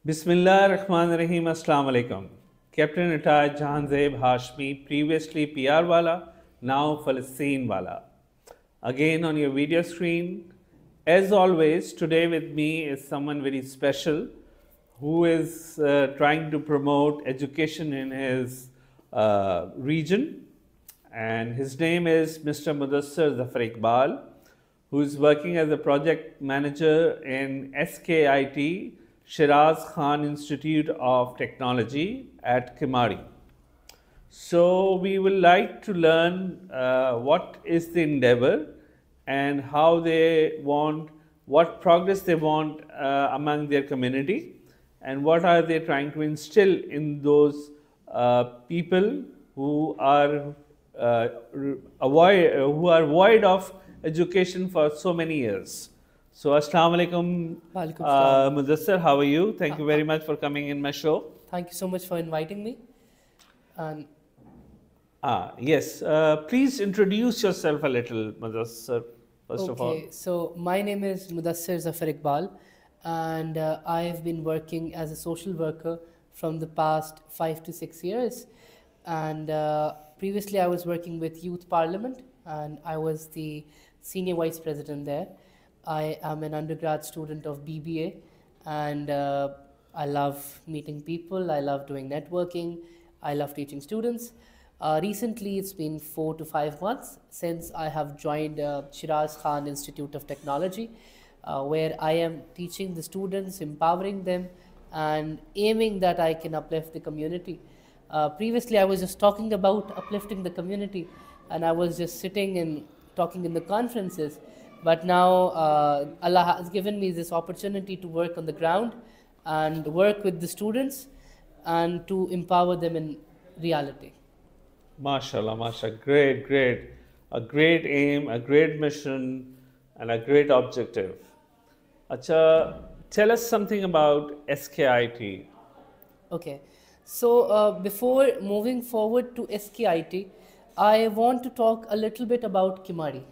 Bismillah ar-Rahman ar-Rahim. Assalamu alaikum. Captain retired Jehanzaib Hashmi, previously PR Wala, now Palestine Wala. Again on your video screen. As always, today with me is someone very special who is trying to promote education in his region. And his name is Mr. Mudasir Zafar Iqbal, who is working as a project manager in SKIT, Shiraz Khan Institute of Technology at Kimari. So we would like to learn what is the endeavor and how they want, what progress they want among their community, and what are they trying to instill in those people who are void of education for so many years. So, Assalamu alaikum, Walaikum salam. Mudassir, how are you? Thank you very much for coming in my show. Thank you so much for inviting me. And Yes, please introduce yourself a little, Mudassir, first of all. okay, so my name is Mudasir Zafar Iqbal, and I have been working as a social worker from the past 5 to 6 years. And previously, I was working with Youth Parliament, and I was the senior vice president there. I am an undergrad student of BBA, and I love meeting people. I love doing networking. I love teaching students. Recently, it's been 4 to 5 months since I have joined Shiraz Khan Institute of Technology, where I am teaching the students, empowering them, and aiming that I can uplift the community. Previously, I was just talking about uplifting the community, and I was just sitting and talking in the conferences. But now Allah has given me this opportunity to work on the ground and work with the students and to empower them in reality. MashaAllah, MashaAllah, great, great. A great aim, a great mission, and a great objective. Acha, tell us something about SKIT. Okay, so before moving forward to SKIT, I want to talk a little bit about Kimari,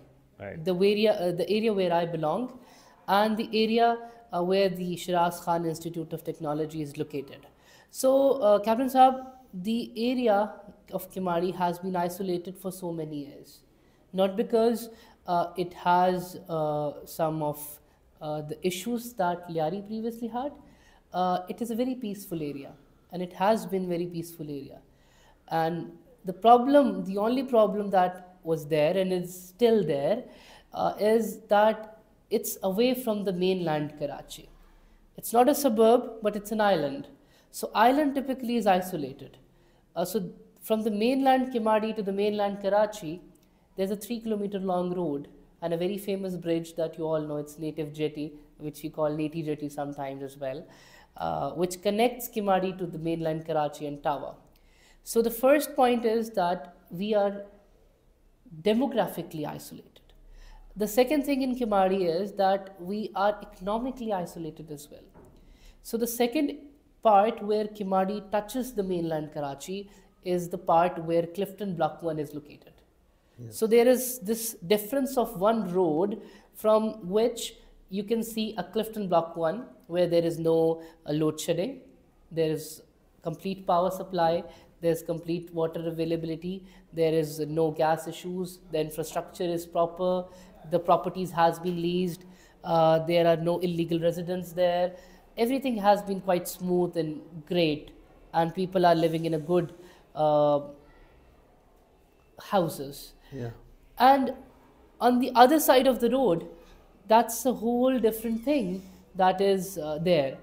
Right. the area where I belong, and the area where the Shiraz Khan Institute of Technology is located. So, Captain Saab, the area of Kimari has been isolated for so many years, not because it has some of the issues that Liari previously had. It is a very peaceful area, and it has been very peaceful area. And the only problem that was there and is still there is that it's away from the mainland Karachi. It's not a suburb, but it's an island. So island typically is isolated. So from the mainland Kimari to the mainland Karachi, there's a 3 kilometer long road and a very famous bridge that you all know. It's Native Jetty, which we call Neti Jetty sometimes as well, which connects Kimari to the mainland Karachi and Tawa. So the first point is that we are demographically isolated. The second thing in Kimari is that we are economically isolated as well. So the second part where Kimari touches the mainland Karachi is the part where Clifton Block 1 is located. Yes. So there is this difference of one road from which you can see a Clifton Block 1 where there is no load shedding, there is complete power supply, there's complete water availability, there is no gas issues, the infrastructure is proper, the properties has been leased, there are no illegal residents there. Everything has been quite smooth and great, and people are living in a good houses. Yeah. And on the other side of the road, that's a whole different thing that is there.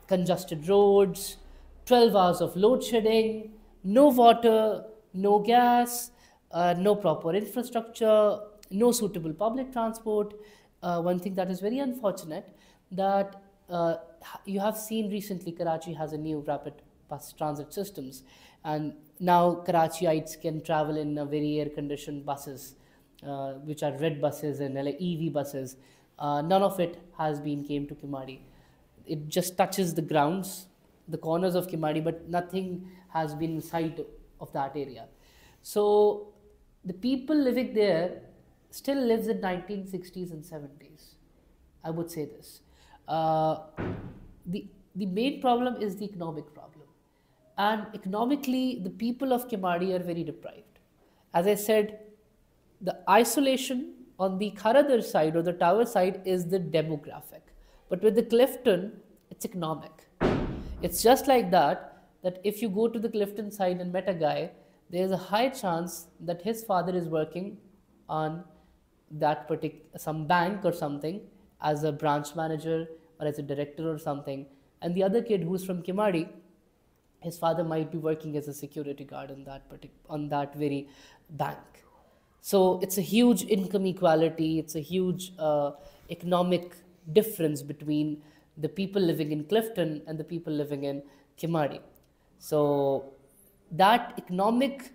Congested roads, 12 hours of load shedding, no water, no gas, no proper infrastructure, no suitable public transport. One thing that is very unfortunate that you have seen recently Karachi has a new rapid bus transit systems, and now Karachiites can travel in very air-conditioned buses, which are red buses and EV buses. None of it has been came to Kimari. It just touches the grounds, the corners of Kimari, but nothing has been inside of that area. So the people living there still lives in 1960s and 70s. I would say this. The the main problem is the economic problem. And economically, the people of Kimadi are very deprived. As I said, the isolation on the Kharadar side or the tower side is the demographic. But with the Clifton, it's economic. It's just like that if you go to the Clifton side and met a guy, there is a high chance that his father is working on that some bank or something as a branch manager or as a director or something. And the other kid who's from Kimadi, his father might be working as a security guard on that very bank. So it's a huge income equality, it's a huge economic difference between the people living in Clifton and the people living in Kimadi. So that economic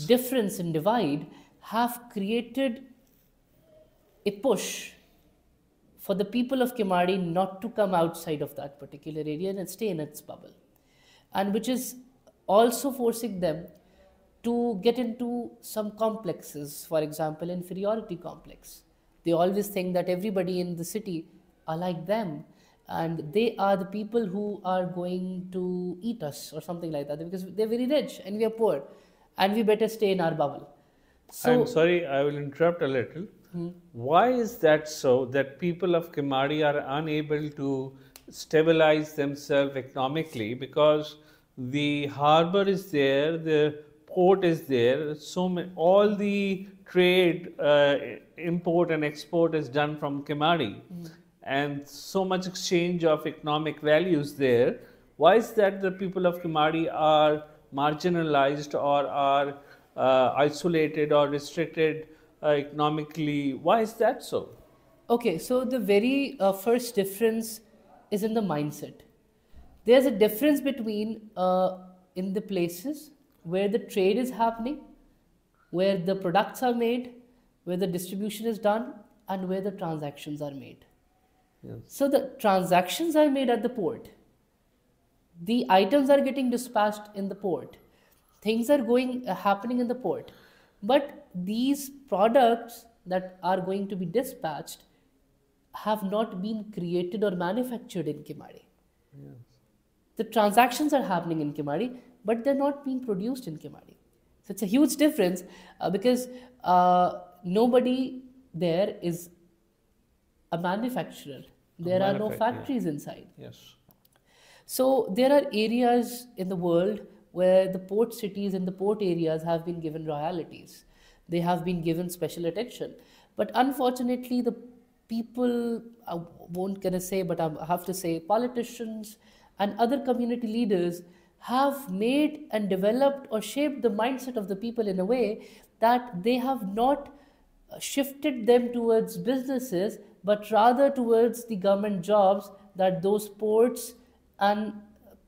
difference and divide have created a push for the people of Kimadi not to come outside of that particular area and stay in its bubble. And which is also forcing them to get into some complexes, for example, inferiority complex. They always think that everybody in the city are like them and they are the people who are going to eat us or something like that because they're very rich and we are poor and we better stay in our bubble. So, I'm sorry, I will interrupt a little. Why is that so, that people of Kimadi are unable to stabilize themselves economically? Because the harbor is there, the port is there, all the trade, import and export is done from Kimadi, and so much exchange of economic values there. Why is that the people of Kimadi are marginalized or are isolated or restricted economically? Why is that so? Okay, so the very first difference is in the mindset. There's a difference between in the places where the trade is happening, where the products are made, where the distribution is done, and where the transactions are made. Yes. So the transactions are made at the port. The items are getting dispatched in the port. Things are happening in the port. But these products that are going to be dispatched have not been created or manufactured in Kimadi. Yes. The transactions are happening in Kimadi, but they're not being produced in Kimadi. So it's a huge difference because nobody there is a manufacturer. There are no factories inside. Yes. So there are areas in the world where the port cities and the port areas have been given royalties. They have been given special attention. But unfortunately, the people, I won't gonna say, but I have to say, politicians and other community leaders have made and developed or shaped the mindset of the people in a way that they have not shifted them towards businesses, but rather towards the government jobs that those ports and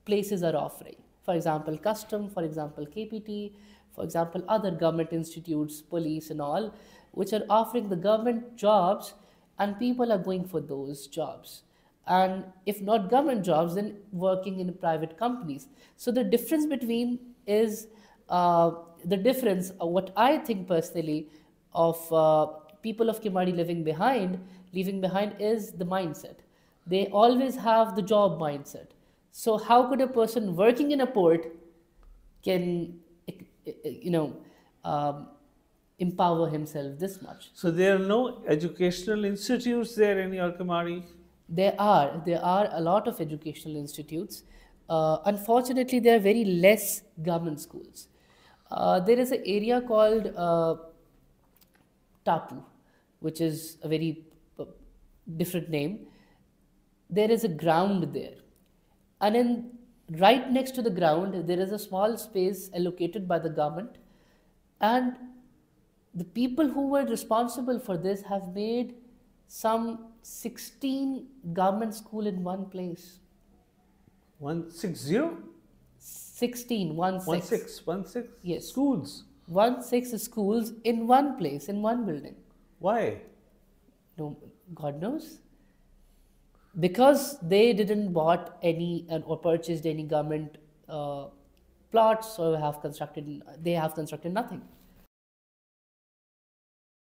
places are offering. For example, custom, for example, KPT, for example, other government institutes, police and all, which are offering the government jobs, and people are going for those jobs. And if not government jobs, then working in private companies. So the difference between is what I think personally of people of Kimadi leaving behind is the mindset. They always have the job mindset. So how could a person working in a port can, empower himself this much? So there are no educational institutes there in your Kimadi? There are a lot of educational institutes. Unfortunately, there are very less government schools. There is an area called Tapu, which is a very different name. There is a ground there. And right next to the ground, there is a small space allocated by the government. And the people who were responsible for this have made some 16 government schools in one place. 160? 16, 16? Yes. Schools? 16 schools in one place, in one building. Why? No, God knows. Because they didn't bought any or purchased any government plots or they have constructed nothing.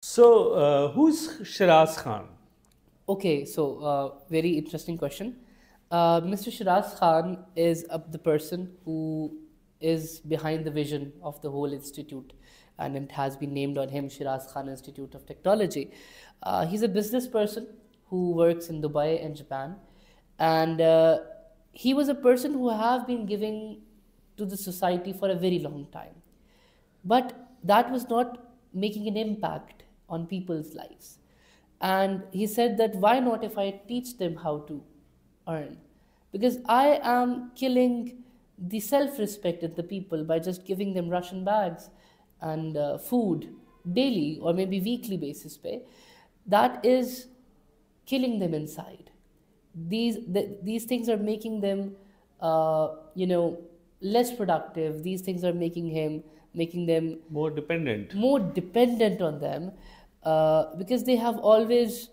So, who's Shiraz Khan? Okay, so very interesting question. Mr. Shiraz Khan is the person who is behind the vision of the whole institute, and it has been named on him Shiraz Khan Institute of Technology. He's a business person who works in Dubai and Japan, and he was a person who have been giving to the society for a very long time. But that was not making an impact on people's lives. And he said that why not if I teach them how to earn? Because I am killing the self respect of the people by just giving them ration bags and food daily or maybe weekly basis pay. That is killing them inside. These things are making them, less productive. These things are making them more dependent on them, because they have always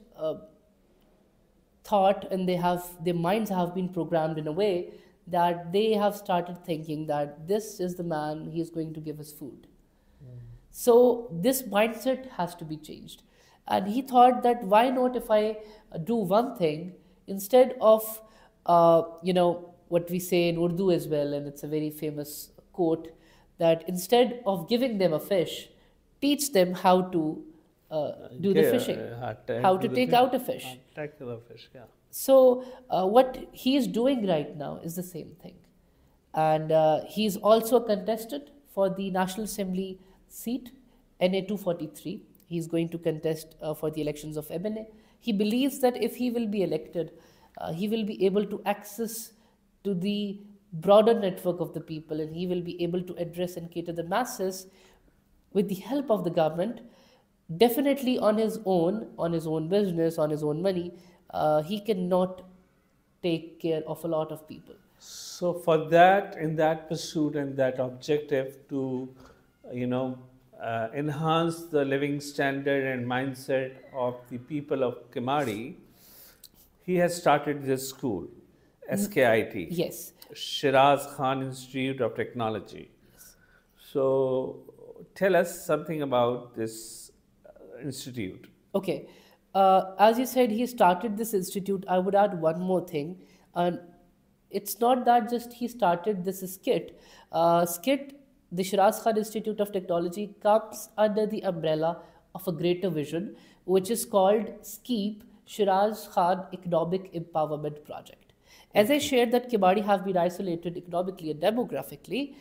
thought, and their minds have been programmed in a way that they have started thinking that this is the man, he is going to give us food. So this mindset has to be changed. And he thought that why not if I do one thing instead of, what we say in Urdu as well, and it's a very famous quote, that instead of giving them a fish, teach them how to do the fishing, how to take out a fish. Tackle a fish, yeah. So what he is doing right now is the same thing. And he's also a contestant for the National Assembly seat, NA 243. He's going to contest for the elections of MNA. He believes that if he will be elected, he will be able to access to the broader network of the people, and he will be able to address and cater the masses with the help of the government. Definitely on his own business, on his own money, he cannot take care of a lot of people. So for that, in that pursuit and that objective to, enhance the living standard and mindset of the people of Kimari, he has started this school, SKIT. Yes. Shiraz Khan Institute of Technology. Yes. So tell us something about this institute. Okay. As you said, he started this institute. I would add one more thing. And it's not that just he started this SKIT. SKIT, the Shiraz Khan Institute of Technology, comes under the umbrella of a greater vision, which is called SKEEP, Shiraz Khan Economic Empowerment Project. As I shared that Kimari have been isolated economically and demographically,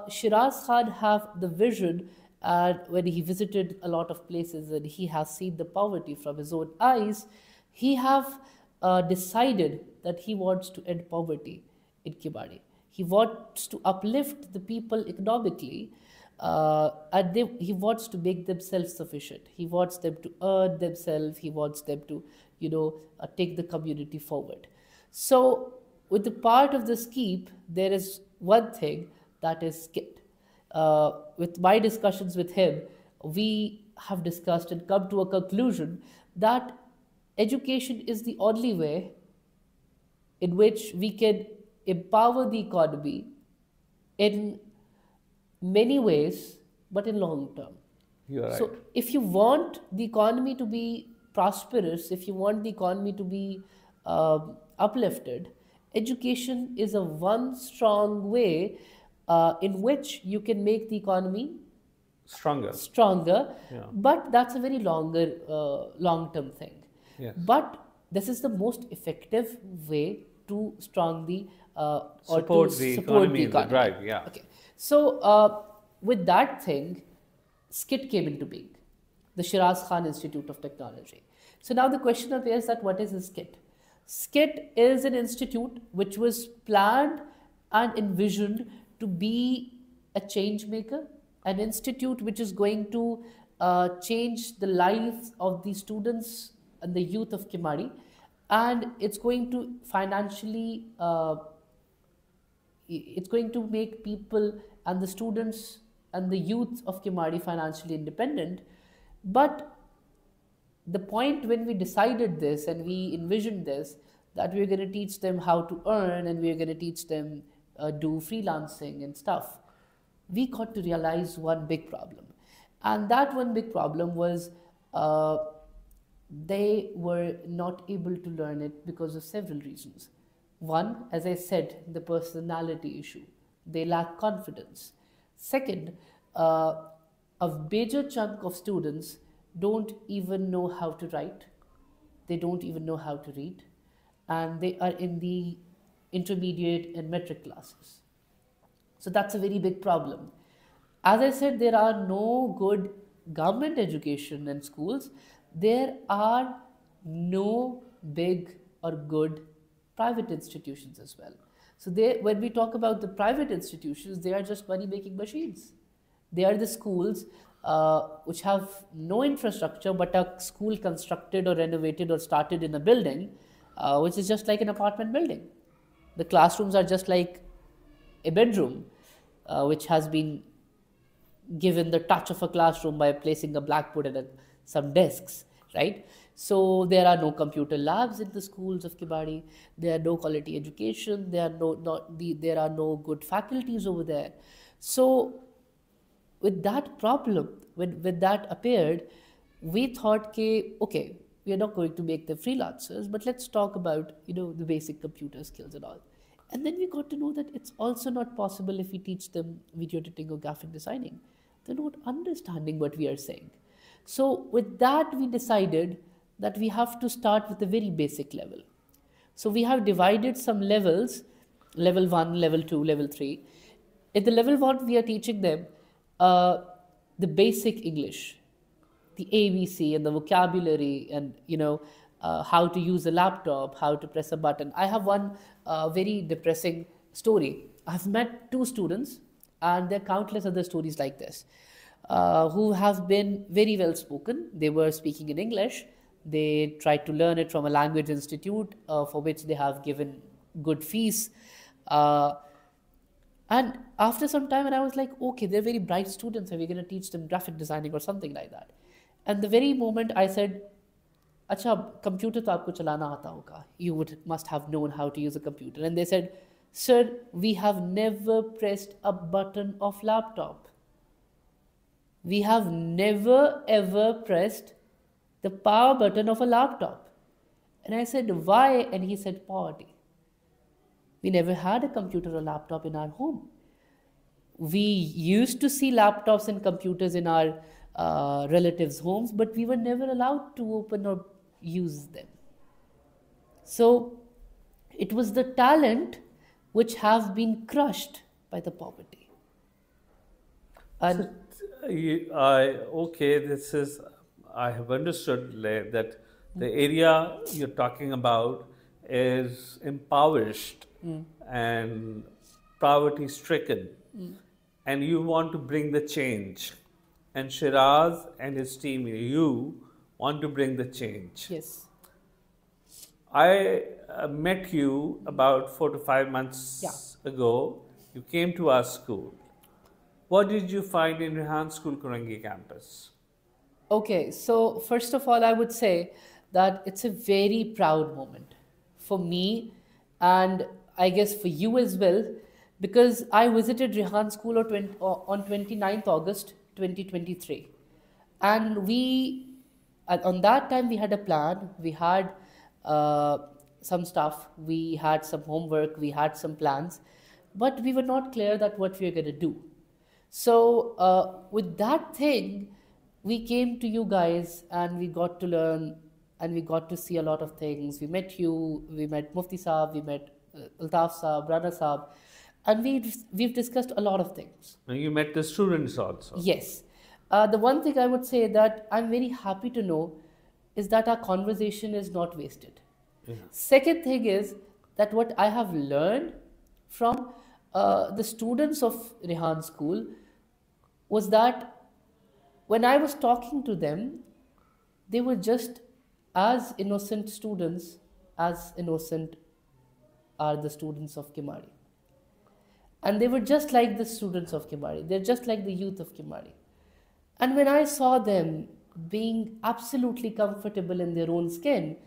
Shiraz Khan have the vision, and when he visited a lot of places and he has seen the poverty from his own eyes, he have decided that he wants to end poverty in Kimari. He wants to uplift the people economically, and he wants to make them self-sufficient. He wants them to earn themselves. He wants them to, take the community forward. So with the part of the SKEEP, there is one thing that is SKIT. With my discussions with him, we have discussed and come to a conclusion that education is the only way in which we can empower the economy in many ways, but in long term. You're right. So if you want the economy to be prosperous, if you want the economy to be uplifted, education is a one strong way in which you can make the economy stronger. Yeah. But that's a very long-term thing. Yes. But this is the most effective way to strongly support the economy and the drive. Yeah. Okay. So with that thing, SKIT came into being, the Shiraz Khan Institute of Technology. So now the question appears that what is a SKIT? SKIT is an institute which was planned and envisioned to be a change maker, an institute which is going to change the lives of the students and the youth of Kimari, and it's going to financially, it's going to make people and the students and the youth of Kimari financially independent. But the point when we decided this and we envisioned this, that we are going to teach them how to earn and we are going to teach them do freelancing and stuff, we got to realize one big problem. And that one big problem was they were not able to learn it because of several reasons. One, as I said, the personality issue. They lack confidence. Second, a major chunk of students don't even know how to write, they don't even know how to read, and they are in the intermediate and metric classes. So that's a very big problem. As I said, there are no good government education in schools. There are no big or good private institutions as well. So when we talk about the private institutions, they are just money-making machines. They are the schools which have no infrastructure, but a school constructed or renovated or started in a building, which is just like an apartment building. The classrooms are just like a bedroom, which has been given the touch of a classroom by placing a blackboard and some desks, right? So there are no computer labs in the schools of Kibadi. There are no quality education. There are no good faculties over there. So with that problem, when that appeared, we thought, okay, we are not going to make them freelancers, but let's talk about the basic computer skills and all. And then we got to know that it's also not possible if we teach them video editing or graphic designing. They're not understanding what we are saying. So with that, we decided that we have to start with a very basic level. So we have divided some levels, level 1, level 2, level 3. At the level 1, we are teaching them the basic English, the ABC and the vocabulary, and how to use a laptop, how to press a button. I have one very depressing story. I've met 2 students, and there are countless other stories like this, who have been very well spoken. They were speaking in English. They tried to learn it from a language institute for which they have given good fees. And after some time, and I was like, okay, they're very bright students, and we're going to teach them graphic designing or something like that. And the very moment I said, Acha, computer to aapko chalana aata hoga. You must have known how to use a computer. And they said, sir, we have never pressed a button of laptop. We have never ever pressed the power button of a laptop. And I said, why? And he said, poverty. We never had a computer or laptop in our home. We used to see laptops and computers in our relatives' homes, but we were never allowed to open or use them. So it was the talent which have been crushed by the poverty. And I have understood that the area you're talking about is impoverished and poverty stricken, and you want to bring the change. And Shiraz and his team, you want to bring the change. Yes. I met you about 4 to 5 months ago. You came to our school. What did you find in Rehan School Korangi Campus? Okay, so first of all, I would say that it's a very proud moment for me, and I guess for you as well, because I visited Rehan School on 29th August 2023. And on that time, we had a plan, we had some stuff, we had some homework, we had some plans, but we were not clear that what we were going to do. So with that thing, we came to you guys and we got to learn and we got to see a lot of things. We met you, we met Mufti Saab, we met Altaf Saab, Rana Saab, and we've discussed a lot of things. And you met the students also. Yes. The one thing I would say that I'm very happy to know is that our conversation is not wasted. Yeah. Second thing is that what I have learned from the students of Rehan School was that when I was talking to them, they were just as innocent students as innocent are the students of Kimari. And they were just like the students of Kimari. They're just like the youth of Kimari. And when I saw them being absolutely comfortable in their own skin,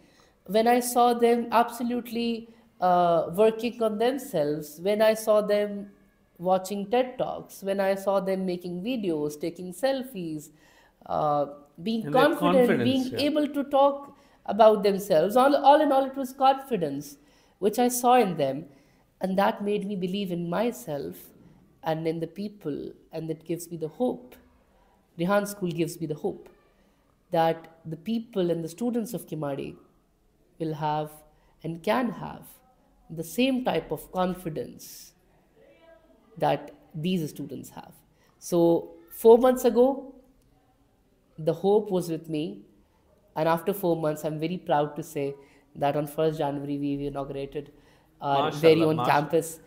when I saw them absolutely working on themselves, when I saw them watching TED Talks, when I saw them making videos, taking selfies, being confident, being able to talk about themselves, all in all, it was confidence. which I saw in them, and that made me believe in myself and in the people, and that gives me the hope. Rehan School gives me the hope that the people and the students of Kimadi will have and can have the same type of confidence that these students have. So 4 months ago, the hope was with me, and after 4 months, I'm very proud to say that on 1st January we inaugurated our very own campus,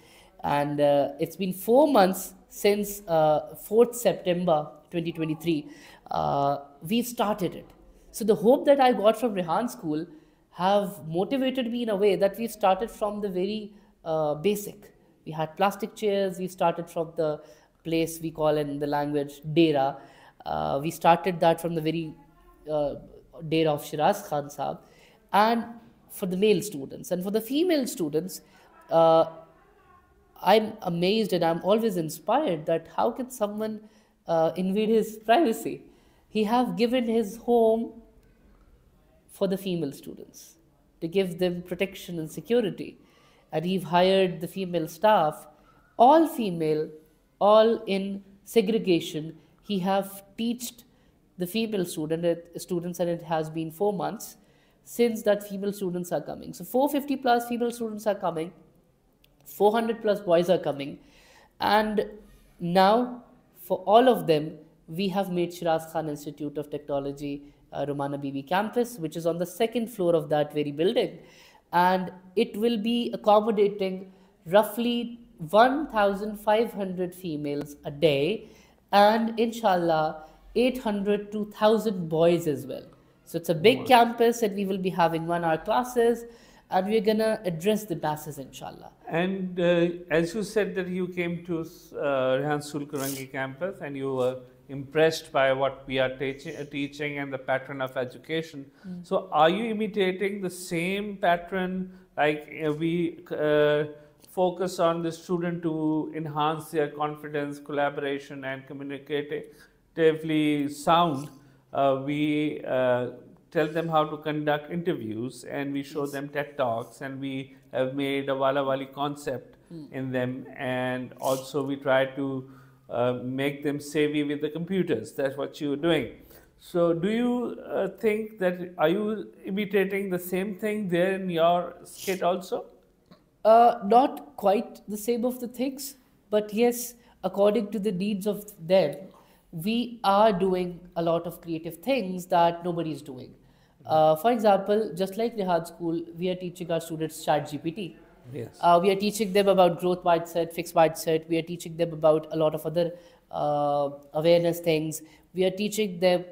and it's been 4 months since 4th September 2023. We've started it. So the hope that I got from Rehan School have motivated me in a way that we've started from the very basic. We had plastic chairs. We started from the place we call in the language Dera. We started that from the very Dera of Shiraz Khan Sahab, and for the male students. And for the female students, I'm amazed and I'm always inspired that how can someone invade his privacy? He have given his home for the female students to give them protection and security. And he've hired the female staff, all female, all in segregation. He have taught the female students, and it has been 4 months since that female students are coming. So 450 plus female students are coming, 400 plus boys are coming, and now for all of them we have made Shiraz Khan Institute of Technology Romana Bibi campus, which is on the 2nd floor of that very building, and it will be accommodating roughly 1,500 females a day, and inshallah 800 to 1,000 boys as well. So it's a big campus, and we will be having 1-hour classes, and we're gonna address the masses, inshallah. And as you said that you came to Rehan School Korangi Campus and you were impressed by what we are teaching and the pattern of education. So are you imitating the same pattern, like we focus on the student to enhance their confidence, collaboration and communicatively sound? We tell them how to conduct interviews, and we show them TED Talks, and we have made a Wala Wali concept in them, and also we try to make them savvy with the computers. That's what you're doing. So do you think that, are you imitating the same thing there in your skit also? Not quite the same of the things, but yes, according to the needs of them, we are doing a lot of creative things that nobody is doing. For example, just like Rehan School, we are teaching our students ChatGPT. Yes. We are teaching them about growth mindset, fixed mindset. We are teaching them about a lot of other awareness things. We are teaching them,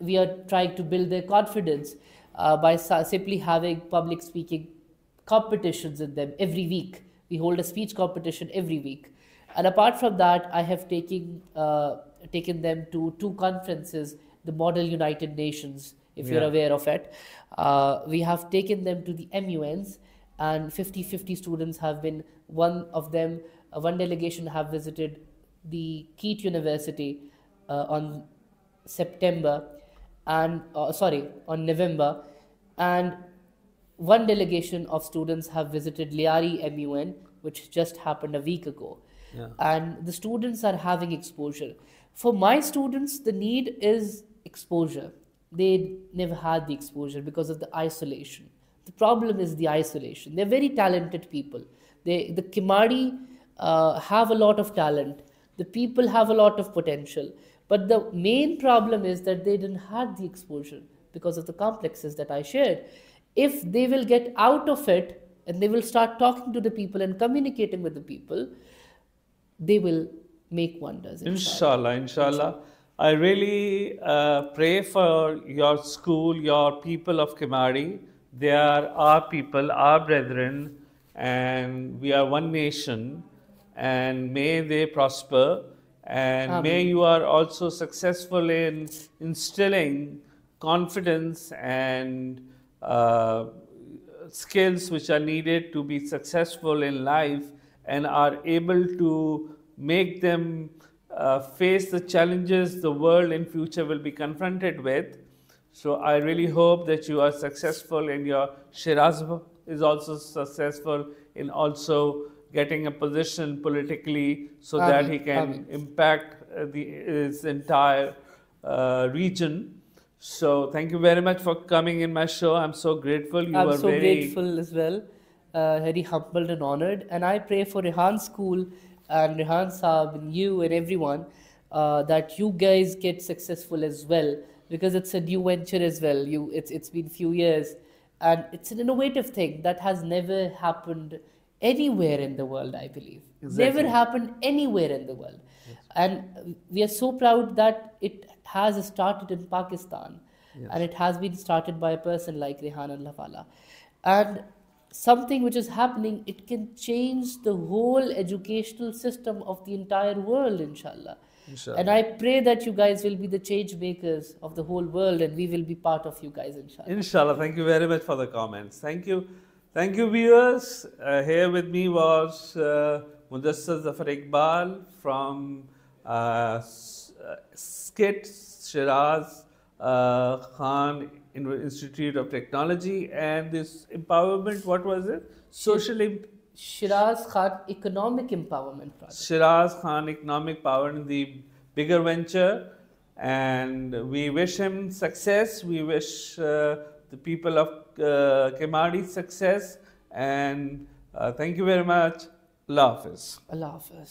we are trying to build their confidence by simply having public speaking competitions in them every week. We hold a speech competition every week. And apart from that, I have taken them to 2 conferences, the Model United Nations, if you're aware of it. We have taken them to the MUNs, and 50 students have been, one delegation have visited the Keat University on November, and 1 delegation of students have visited Liari MUN, which just happened a week ago. And the students are having exposure. For my students, the need is exposure. They never had the exposure because of the isolation. The problem is the isolation. They're very talented people. The Kimadi have a lot of talent. The people have a lot of potential. But the main problem is that they didn't have the exposure because of the complexes that I shared. If they will get out of it and they will start talking to the people and communicating with the people, they will make wonders. Inshallah. I really pray for your school, your people of Kimadi. They are our people, our brethren, and we are one nation, and may they prosper, and may you are also successful in instilling confidence and skills which are needed to be successful in life, and are able to make them face the challenges the world in future will be confronted with. So I really hope that you are successful in your Shiraz is also successful in also getting a position politically so that he can impact his entire region. So thank you very much for coming in my show. I'm so grateful. You I'm were so very grateful as well, very humbled and honored. And I pray for Rehan School and Rehan Saab and you and everyone that you guys get successful as well, because it's a new venture as well. It's been few years, and it's an innovative thing that has never happened anywhere in the world, I believe. Exactly. Never happened anywhere in the world. And we are so proud that it has started in Pakistan. And it has been started by a person like Rehan Wala. And something which is happening, it can change the whole educational system of the entire world, inshallah. Inshallah. And I pray that you guys will be the change makers of the whole world, and we will be part of you guys, inshallah. Inshallah. Thank you very much for the comments. Thank you. Thank you, viewers. Here with me was Mudasir Zafar Iqbal from SKIT Shiraz Khan Institute of Technology, and this empowerment, what was it? Shiraz Khan Economic Empowerment Project. Shiraz Khan Economic Power in the bigger venture, and we wish him success. We wish the people of Kemari success, and thank you very much. Allah Hafiz. Allah Hafiz.